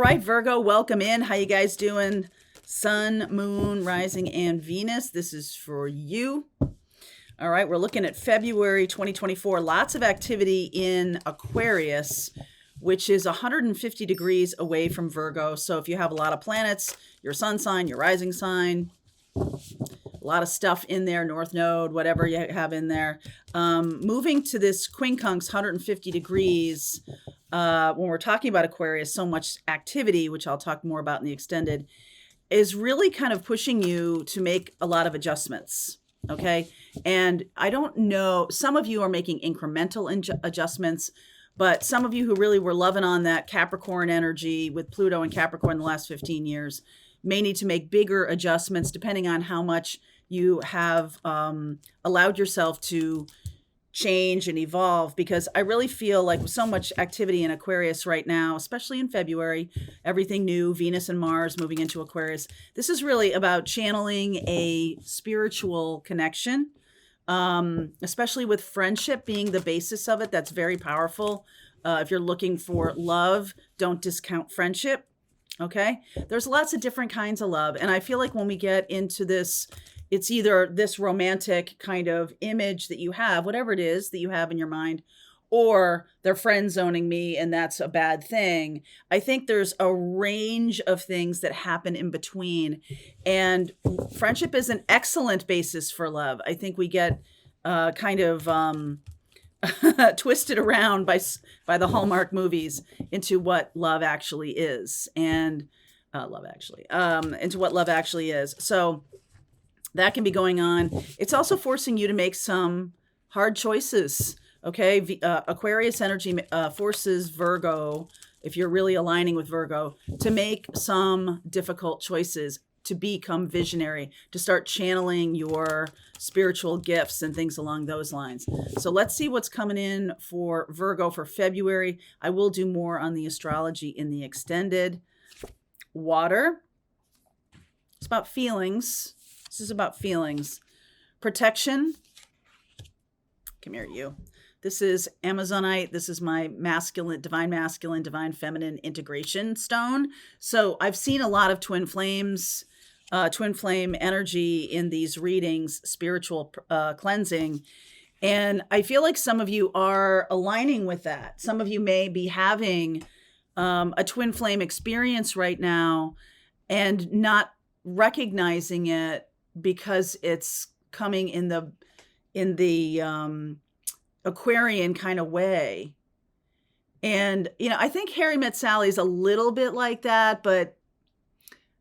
right, Virgo, welcome in. How you guys doing? Sun, moon, rising, and Venus. This is for you. All right, we're looking at February 2024. Lots of activity in Aquarius, which is 150 degrees away from Virgo. So if you have a lot of planets, your sun sign, your rising sign, a lot of stuff in there, North Node, whatever you have in there. Moving to this quincunx 150 degrees, when we're talking about Aquarius, so much activity, which I'll talk more about in the extended, is really kind of pushing you to make a lot of adjustments. Okay. And I don't know, some of you are making incremental adjustments, but some of you who really were loving on that Capricorn energy with Pluto and Capricorn the last 15 years may need to make bigger adjustments depending on how much you have allowed yourself to change and evolve, because I really feel like with so much activity in Aquarius right now, especially in February, everything new, Venus and Mars moving into Aquarius, this is really about channeling a spiritual connection, especially with friendship being the basis of it. That's very powerful. If you're looking for love, don't discount friendship. Okay. There's lots of different kinds of love. And I feel like when we get into this, it's either this romantic kind of image that you have, whatever it is that you have in your mind, or they're friend zoning me and that's a bad thing. I think there's a range of things that happen in between. And friendship is an excellent basis for love. I think we get kind of twisted around by the Hallmark movies into what love actually is, and into what love actually is. So that can be going on. It's also forcing you to make some hard choices. Okay. Aquarius energy forces Virgo, if you're really aligning with Virgo, to make some difficult choices, to become visionary, to start channeling your spiritual gifts and things along those lines. So let's see what's coming in for Virgo for February. I will do more on the astrology in the extended. Water. It's about feelings. This is about feelings. Protection. Come here, you. This is Amazonite. This is my divine masculine, divine feminine integration stone. So I've seen a lot of twin flame energy in these readings, spiritual cleansing. And I feel like some of you are aligning with that. Some of you may be having a twin flame experience right now and not recognizing it because it's coming in the Aquarian kind of way. And, I think Harry Met Sally is a little bit like that, but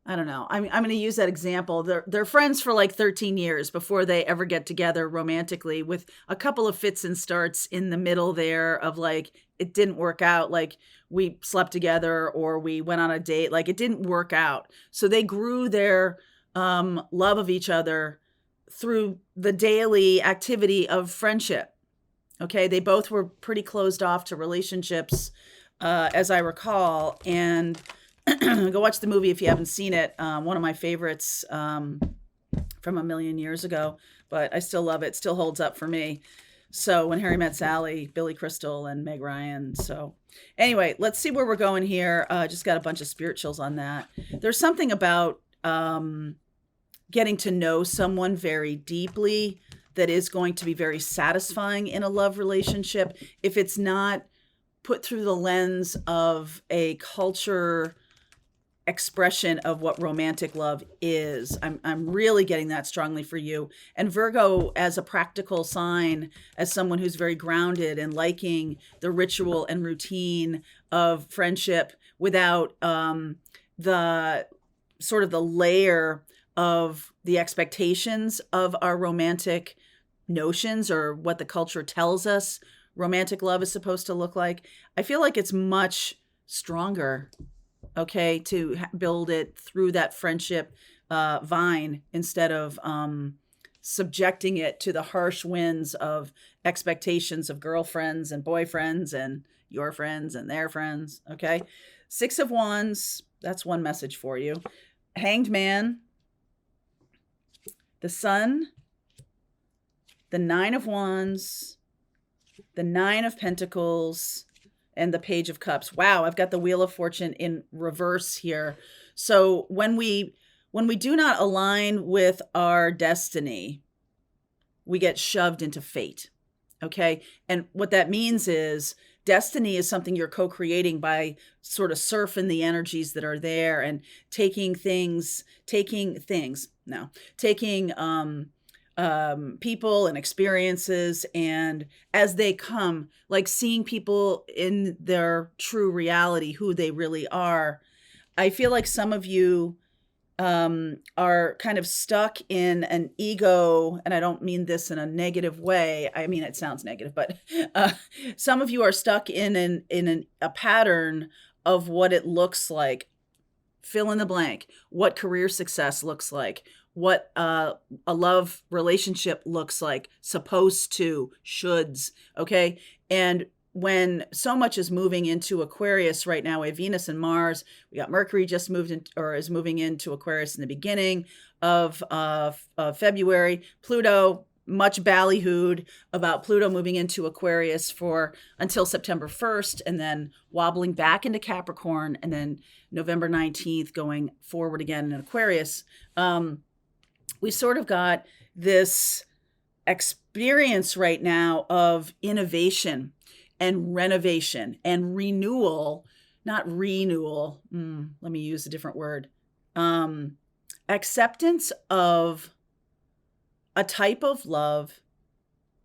I don't know. I'm going to use that example. They're friends for like 13 years before they ever get together romantically, with a couple of fits and starts in the middle there of like, it didn't work out. Like we slept together or we went on a date. Like it didn't work out. So they grew their love of each other through the daily activity of friendship. Okay. They both were pretty closed off to relationships, as I recall. And go watch the movie if you haven't seen it. One of my favorites from a million years ago, but I still love it. Still holds up for me. So When Harry Met Sally, Billy Crystal and Meg Ryan. So anyway, let's see where we're going here. Just got a bunch of spirit chills on that. There's something about getting to know someone very deeply that is going to be very satisfying in a love relationship if it's not put through the lens of a culture expression of what romantic love is. I'm really getting that strongly for you. And Virgo, as a practical sign, as someone who's very grounded and liking the ritual and routine of friendship without the sort of the layer of the expectations of our romantic notions or what the culture tells us romantic love is supposed to look like. I feel like it's much stronger, okay, to build it through that friendship vine instead of subjecting it to the harsh winds of expectations of girlfriends and boyfriends and your friends and their friends, okay? 6 of Wands, that's one message for you. Hanged Man, the Sun, the 9 of Wands, the 9 of Pentacles, and the Page of Cups. Wow, I've got the Wheel of Fortune in reverse here. So when we do not align with our destiny, we get shoved into fate. Okay? And what that means is destiny is something you're co-creating by sort of surfing the energies that are there and taking people and experiences, and as they come, like seeing people in their true reality, who they really are. I feel like some of you are kind of stuck in an ego, and I don't mean this in a negative way. I mean, it sounds negative, but some of you are stuck in a pattern of what it looks like. Fill in the blank. What career success looks like. What a love relationship looks like. Supposed to, shoulds. Okay, and when so much is moving into Aquarius right now, we have Venus and Mars. We got Mercury just moved in, or is moving into Aquarius in the beginning of February. Pluto, much ballyhooed about Pluto moving into Aquarius for until September 1st, and then wobbling back into Capricorn, and then November 19th going forward again in Aquarius. We sort of got this experience right now of innovation and renovation and renewal, not renewal. Let me use a different word. Acceptance of a type of love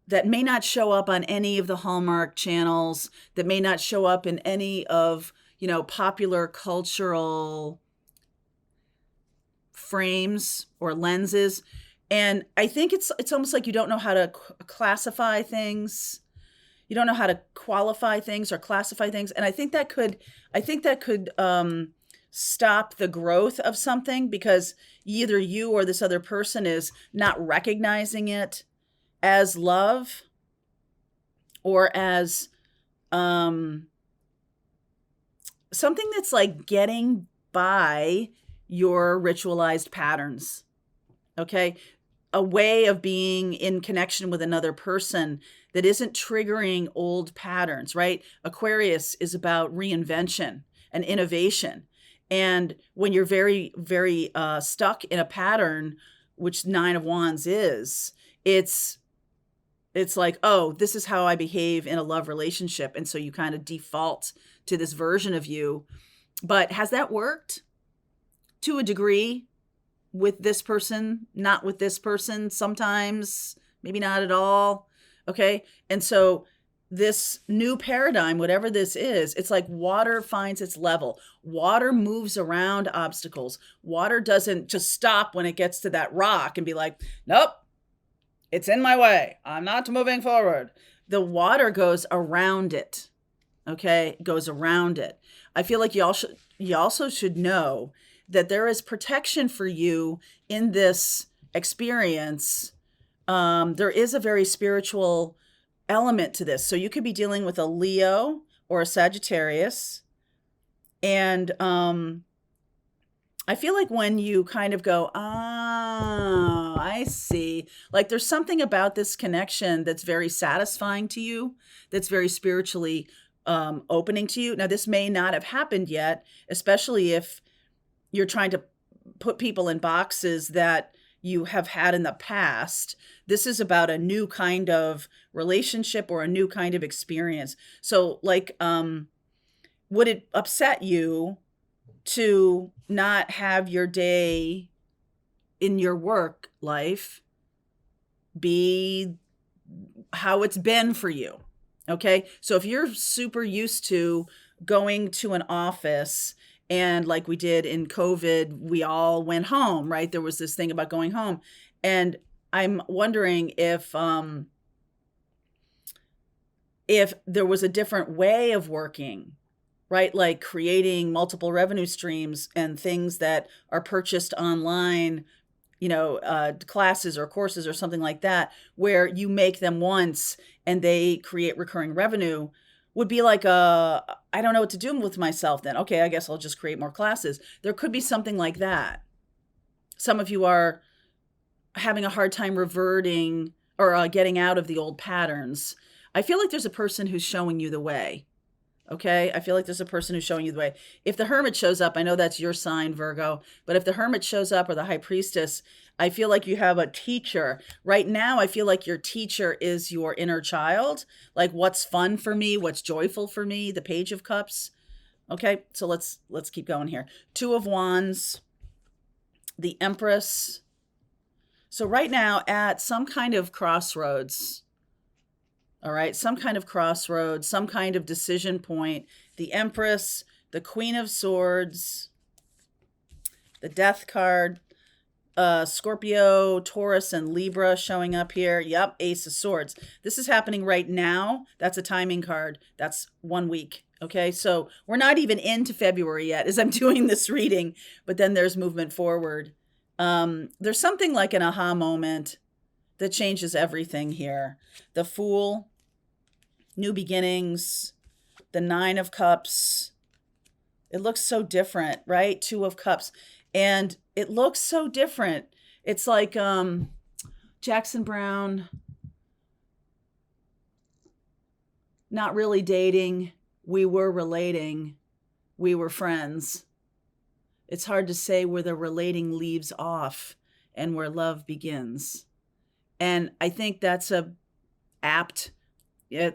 that may not show up on any of the Hallmark channels, that may not show up in any of, popular cultural frames or lenses. And I think it's almost like you don't know how to classify things. You don't know how to qualify things or classify things. And I think that could stop the growth of something, because either you or this other person is not recognizing it as love or as something that's like getting by your ritualized patterns. Okay? A way of being in connection with another person that isn't triggering old patterns, right? Aquarius is about reinvention and innovation. And when you're very, very stuck in a pattern, which Nine of Wands is, it's like, oh, this is how I behave in a love relationship. And so you kind of default to this version of you. But has that worked? To a degree, with this person, not with this person, sometimes, maybe not at all. Okay. And so this new paradigm, whatever this is, it's like water finds its level. Water moves around obstacles. Water doesn't just stop when it gets to that rock and be like, nope, it's in my way. I'm not moving forward. The water goes around it. Okay. It goes around it. I feel like you also should know that there is protection for you in this experience. There is a very spiritual element to this. So you could be dealing with a Leo or a Sagittarius. And I feel like when you kind of go, I see, like there's something about this connection that's very satisfying to you, that's very spiritually opening to you. Now, this may not have happened yet, especially if you're trying to put people in boxes that you have had in the past. This is about a new kind of relationship or a new kind of experience. So like, would it upset you to not have your day in your work life be how it's been for you? Okay. So if you're super used to going to an office, and like we did in COVID, we all went home, right? There was this thing about going home. And I'm wondering if there was a different way of working, right? Like creating multiple revenue streams and things that are purchased online, classes or courses or something like that, where you make them once and they create recurring revenue. Would be like I don't know what to do with myself then. Okay, I guess I'll just create more classes. There could be something like that. Some of you are having a hard time reverting or getting out of the old patterns. I feel like there's a person who's showing you the way. Okay. I feel like there's a person who's showing you the way. If the Hermit shows up, I know that's your sign, Virgo, but if the Hermit shows up or the High Priestess, I feel like you have a teacher. Right now, I feel like your teacher is your inner child. Like what's fun for me, what's joyful for me, the Page of Cups. Okay. So let's keep going here. Two of Wands, the Empress. So right now at some kind of crossroads, all right, some kind of crossroads, some kind of decision point. The Empress, the Queen of Swords, the Death card, Scorpio, Taurus, and Libra showing up here. Yep, Ace of Swords. This is happening right now. That's a timing card. That's 1 week. Okay, so we're not even into February yet as I'm doing this reading, but then there's movement forward. There's something like an aha moment that changes everything here. The Fool, new beginnings, the Nine of Cups. It looks so different, right? Two of Cups. And it looks so different. It's like Jackson Browne, not really dating. We were relating. We were friends. It's hard to say where the relating leaves off and where love begins. And I think that's a apt. I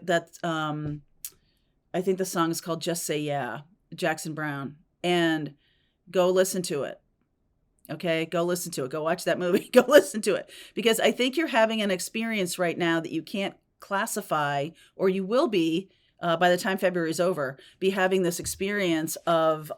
think the song is called "Just Say Yeah," Jackson Browne, and go listen to it. Okay, go listen to it. Go watch that movie. Go listen to it, because I think you're having an experience right now that you can't classify, or you will be by the time February is over. Be having this experience of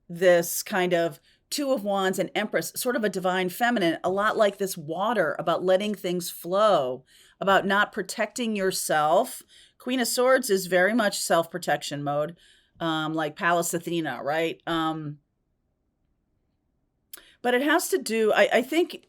this kind of Two of Wands and Empress, sort of a divine feminine, a lot like this water, about letting things flow, about not protecting yourself. Queen of Swords is very much self-protection mode, like Pallas Athena, right? But it has to do, I think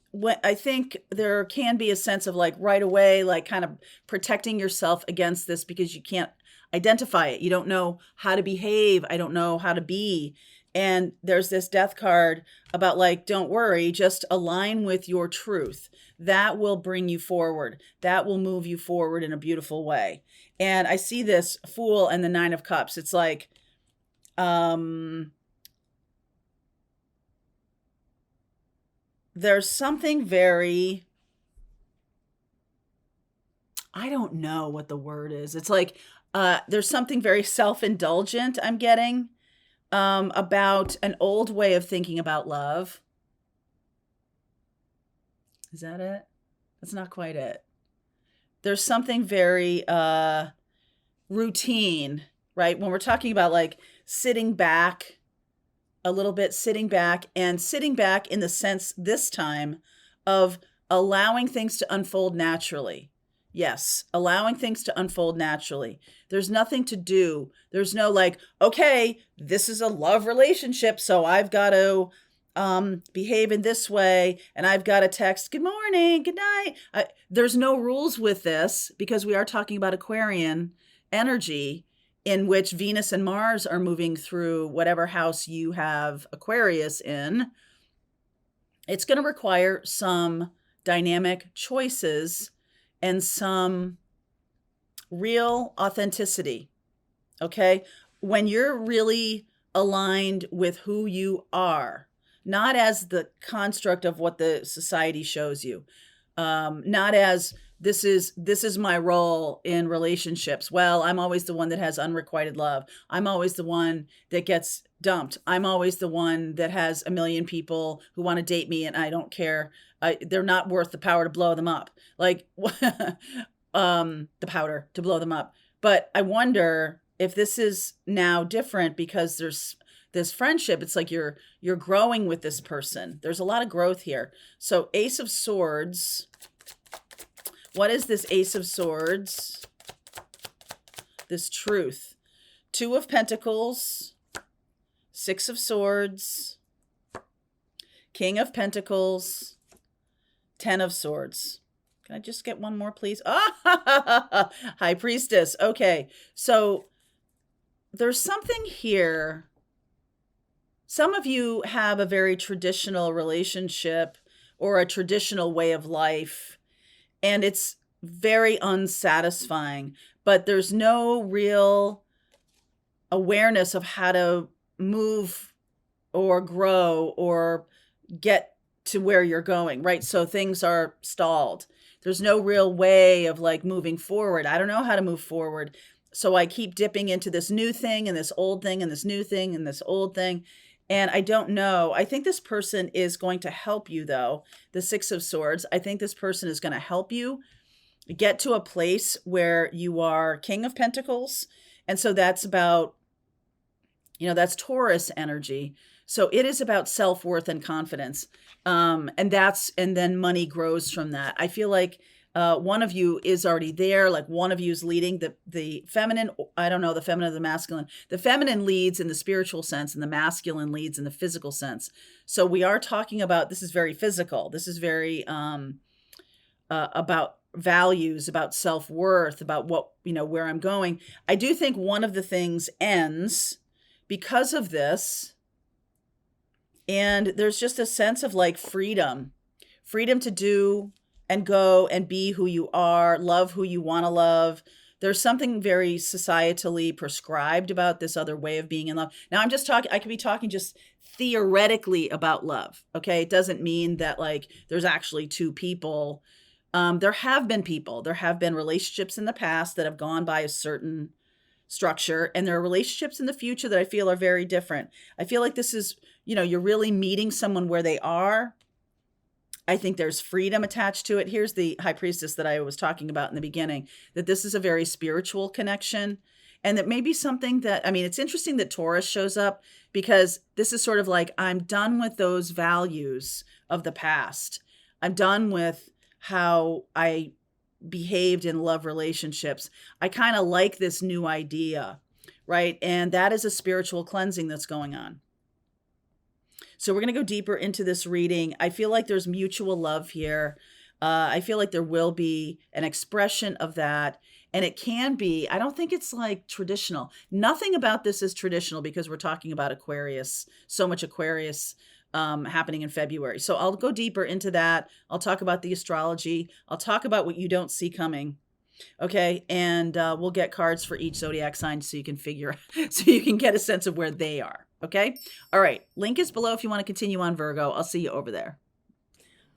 there can be a sense of like right away, like kind of protecting yourself against this because you can't identify it. You don't know how to behave. I don't know how to be. And there's this Death card about like, don't worry, just align with your truth. That will bring you forward. That will move you forward in a beautiful way. And I see this Fool and the Nine of Cups. It's like, there's something very, I don't know what the word is. It's like, there's something very self-indulgent I'm getting. About an old way of thinking about love. Is that it? That's not quite it. There's something very routine, right? When we're talking about like sitting back a little bit, sitting back in the sense this time of allowing things to unfold naturally. Yes, allowing things to unfold naturally. There's nothing to do. There's no like, okay, this is a love relationship, so I've got to behave in this way, and I've got to text, good morning, good night. There's no rules with this because we are talking about Aquarian energy in which Venus and Mars are moving through whatever house you have Aquarius in. It's going to require some dynamic choices and some real authenticity, okay? When you're really aligned with who you are, not as the construct of what the society shows you, not as this is my role in relationships. Well, I'm always the one that has unrequited love. I'm always the one that gets dumped. I'm always the one that has a million people who want to date me and I don't care. They're not worth the power to blow them up. Like the powder to blow them up. But I wonder if this is now different because there's this friendship. It's like you're growing with this person. There's a lot of growth here. So Ace of Swords. What is this Ace of Swords? This truth. Two of Pentacles. Six of Swords. King of Pentacles. 10 of Swords. Can I just get one more, please? Ah, High Priestess. Okay, so there's something here. Some of you have a very traditional relationship or a traditional way of life, and it's very unsatisfying, but there's no real awareness of how to move or grow or get to where you're going, right? So things are stalled. There's no real way of like moving forward. I don't know how to move forward. So I keep dipping into this new thing and this old thing and this new thing and this old thing. And I don't know. I think this person is going to help you, though. The Six of Swords. I think this person is going to help you get to a place where you are King of Pentacles. And so that's about, that's Taurus energy. So it is about self-worth and confidence. And then money grows from that. I feel like one of you is already there. Like one of you is leading the feminine. I don't know, the feminine or the masculine. The feminine leads in the spiritual sense and the masculine leads in the physical sense. So we are talking about, this is very physical. This is very about values, about self-worth, about what, where I'm going. I do think one of the things ends because of this. And there's just a sense of like freedom to do and go and be who you are, love who you want to love. There's something very societally prescribed about this other way of being in love. Now I'm just talking, I could be talking just theoretically about love. Okay. It doesn't mean that like there's actually two people. There have been relationships in the past that have gone by a certain structure, and there are relationships in the future that I feel are very different. I feel like this is, you're really meeting someone where they are. I think there's freedom attached to it. Here's the High Priestess that I was talking about in the beginning, that this is a very spiritual connection, and that maybe something that, it's interesting that Taurus shows up, because this is sort of like, I'm done with those values of the past. I'm done with how I behaved in love relationships. I kind of like this new idea, right? And that is a spiritual cleansing that's going on. So we're going to go deeper into this reading. I feel like there's mutual love here. I feel like there will be an expression of that. And it can be, I don't think it's like traditional. Nothing about this is traditional, because we're talking about Aquarius, so much Aquarius happening in February. So I'll go deeper into that. I'll talk about the astrology. I'll talk about what you don't see coming. Okay. And we'll get cards for each zodiac sign so you can so you can get a sense of where they are. Okay. All right. Link is below if you want to continue on Virgo. I'll see you over there.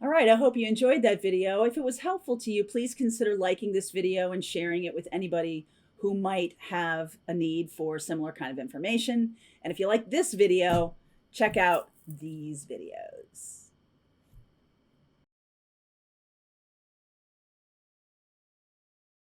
All right. I hope you enjoyed that video. If it was helpful to you, please consider liking this video and sharing it with anybody who might have a need for similar kind of information. And if you like this video, check out these videos.